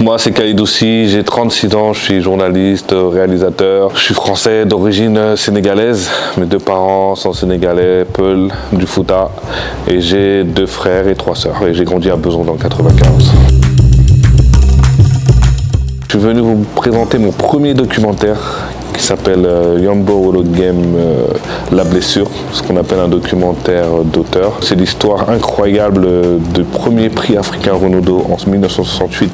Moi, c'est Khalid Aussi, j'ai 36 ans, je suis journaliste, réalisateur. Je suis français d'origine sénégalaise. Mes deux parents sont sénégalais, Peul, du Fouta. Et j'ai 2 frères et 3 sœurs. Et j'ai grandi à Besançon dans le 95. Je suis venu vous présenter mon premier documentaire qui s'appelle Yambo Wolo Game, La blessure, ce qu'on appelle un documentaire d'auteur. C'est l'histoire incroyable du premier prix africain Renaudot en 1968,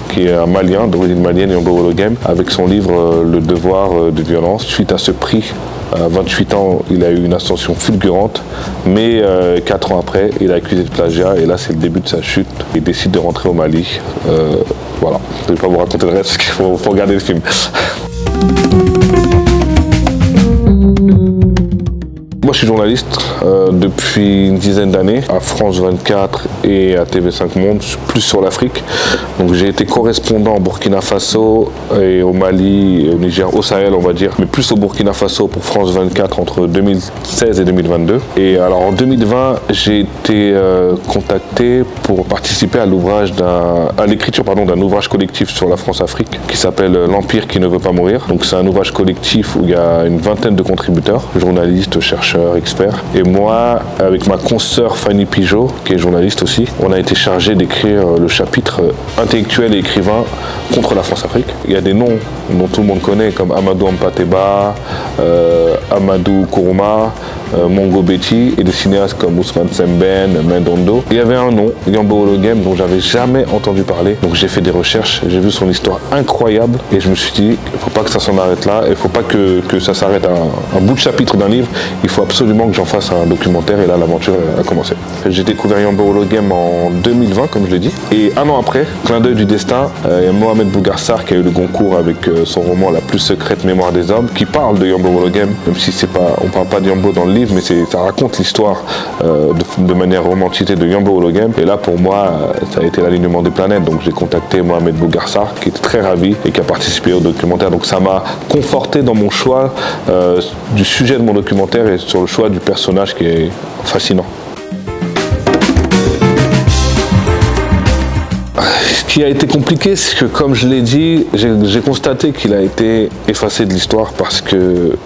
qui est un Malien, d'origine malienne, Yambo Wolo Game, avec son livre Le devoir de violence. Suite à ce prix, à 28 ans, il a eu une ascension fulgurante, mais 4 ans après, il a accusé de plagiat, et là c'est le début de sa chute. Il décide de rentrer au Mali. Voilà, je ne vais pas vous raconter le reste parce qu'il faut regarder le film. Moi, je suis journaliste depuis une dizaine d'années à France 24 et à TV5 Monde, plus sur l'Afrique. Donc, j'ai été correspondant au Burkina Faso et au Mali et au Niger, au Sahel, on va dire, mais plus au Burkina Faso pour France 24 entre 2016 et 2022. Et alors, en 2020, j'ai été contacté pour participer à l'écriture d'un ouvrage collectif sur la France-Afrique qui s'appelle L'Empire qui ne veut pas mourir. Donc, c'est un ouvrage collectif où il y a une vingtaine de contributeurs, journalistes, chercheurs, experts. Et moi, avec ma consoeur Fanny Pigeot, qui est journaliste aussi, on a été chargé d'écrire le chapitre intellectuel et écrivain contre la France-Afrique. Il y a des noms dont tout le monde connaît, comme Amadou Hampâté-Bâ, Amadou Kourouma, Mongo Betty, et des cinéastes comme Ousmane Sembène, Mendondo. Il y avait un nom, Yambo Wolo Game, dont j'avais jamais entendu parler. Donc j'ai fait des recherches, j'ai vu son histoire incroyable, et je me suis dit, il ne faut pas que ça s'en arrête là, il ne faut pas que ça s'arrête à un bout de chapitre d'un livre, il faut absolument que j'en fasse un documentaire, et là l'aventure a commencé. J'ai découvert Yambo Wolo Game en 2020, comme je l'ai dit, et un an après, clin d'œil du destin, il y a Mohamed Bougarsar qui a eu le Goncourt avec son roman La plus secrète mémoire des hommes, qui parle de Yambo Wolo Game, même si on ne parle pas de Yambo dans le livre, mais ça raconte l'histoire de manière romantisée de Yambo Wolo Game. Et là, pour moi, ça a été l'alignement des planètes. Donc j'ai contacté Mohamed Bougarsar, qui était très ravi et qui a participé au documentaire. Donc ça m'a conforté dans mon choix du sujet de mon documentaire et sur le choix du personnage qui est fascinant. Ce qui a été compliqué, c'est que, comme je l'ai dit, j'ai constaté qu'il a été effacé de l'histoire parce que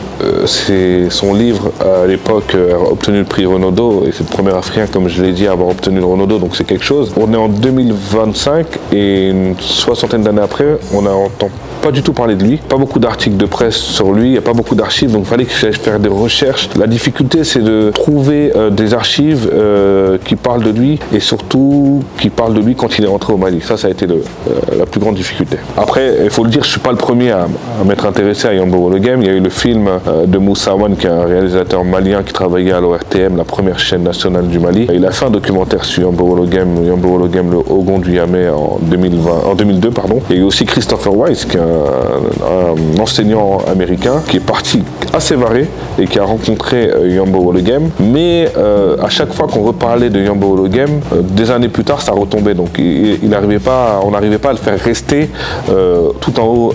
son livre, à l'époque, a obtenu le prix Renaudot, et c'est le premier Africain, comme je l'ai dit, à avoir obtenu le Renaudot, donc c'est quelque chose. On est en 2025, et une soixantaine d'années après, on n'entend pas du tout parler de lui, pas beaucoup d'articles de presse sur lui, il n'y a pas beaucoup d'archives, donc il fallait que j'aille faire des recherches. La difficulté, c'est de trouver des archives qui parlent de lui, et surtout qui parlent de lui quand il est rentré au Mali. Ça a été la plus grande difficulté. Après, il faut le dire, je ne suis pas le premier à m'être intéressé à Yambo Wolo Game. Il y a eu le film de Moussa Wane, qui est un réalisateur malien qui travaillait à l'ORTM, la première chaîne nationale du Mali. Il a fait un documentaire sur Yambo Wolo Game, le Ogon du Yamé, en 2002. Il y a eu aussi Christopher Weiss, qui est un enseignant américain, qui est parti assez varé et qui a rencontré Yambo Wolo Game. Mais à chaque fois qu'on reparlait de Yambo Wolo Game, des années plus tard, ça retombait. Donc on n'arrivait pas à le faire rester tout en haut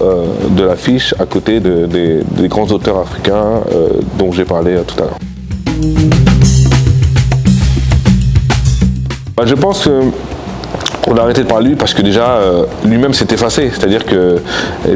de l'affiche, à côté des grands auteurs africains dont j'ai parlé tout à l'heure. Je pense qu'on a arrêté de parler de lui parce que déjà lui-même s'est effacé, c'est-à-dire que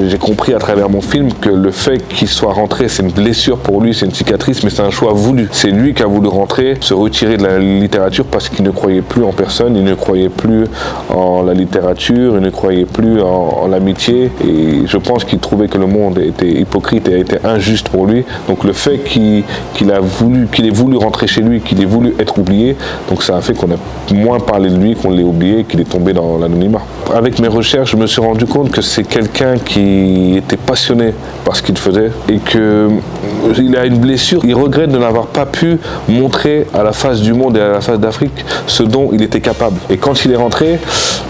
j'ai compris à travers mon film que le fait qu'il soit rentré, c'est une blessure pour lui, c'est une cicatrice, mais c'est un choix voulu. C'est lui qui a voulu rentrer, se retirer de la littérature parce qu'il ne croyait plus en personne, il ne croyait plus en la littérature, il ne croyait plus en l'amitié, et je pense qu'il trouvait que le monde était hypocrite et était injuste pour lui. Donc le fait qu'il ait voulu rentrer chez lui, qu'il ait voulu être oublié, donc ça a fait qu'on a moins parlé de lui, qu'on l'ait oublié, qu'il est tombé dans l'anonymat. Avec mes recherches, je me suis rendu compte que c'est quelqu'un qui était passionné par ce qu'il faisait et qu'il a une blessure. Il regrette de n'avoir pas pu montrer à la face du monde et à la face d'Afrique ce dont il était capable. Et quand il est rentré,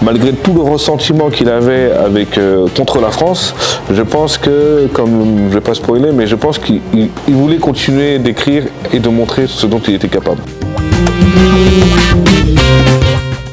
malgré tout le ressentiment qu'il avait contre la France, je pense que, comme je ne vais pas spoiler, mais je pense qu'il voulait continuer d'écrire et de montrer ce dont il était capable.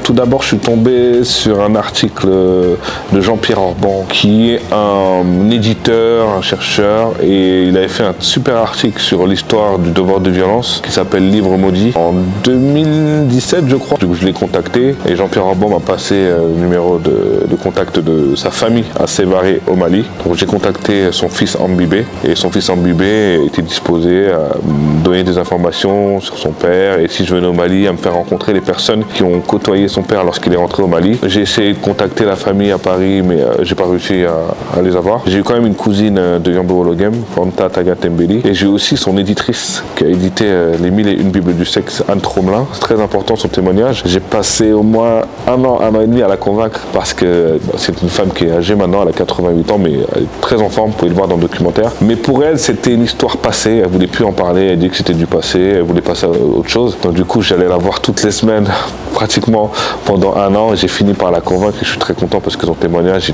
Tout d'abord, je suis tombé sur un article de Jean-Pierre Orban, qui est un éditeur, un chercheur, et il avait fait un super article sur l'histoire du devoir de violence qui s'appelle Livre maudit en 2017, je crois. Je l'ai contacté et Jean-Pierre Orban m'a passé le numéro de contact de sa famille à Sévaré au Mali. Donc j'ai contacté son fils Ambibé et son fils Ambibé était disposé à me donner des informations sur son père et si je venais au Mali, à me faire rencontrer les personnes qui ont côtoyé son père lorsqu'il est rentré au Mali. J'ai essayé de contacter la famille à Paris, mais j'ai pas réussi à les avoir. J'ai eu quand même une cousine de Yambo Ologem, Fanta Tagatembeli, et j'ai aussi son éditrice qui a édité les 1001 Bibles du sexe, Anne Tromelin. C'est très important son témoignage. J'ai passé au moins un an et demi à la convaincre parce que c'est une femme qui est âgée maintenant, elle a 88 ans, mais elle est très en forme, vous pouvez le voir dans le documentaire. Mais pour elle, c'était une histoire passée, elle voulait plus en parler, elle dit que c'était du passé, elle voulait passer à autre chose. Donc du coup, j'allais la voir toutes les semaines, pratiquement pendant un an, et j'ai fini par la convaincre et je suis très content parce que son témoignage,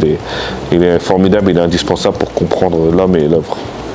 il est formidable, il est indispensable pour comprendre l'homme et l'œuvre.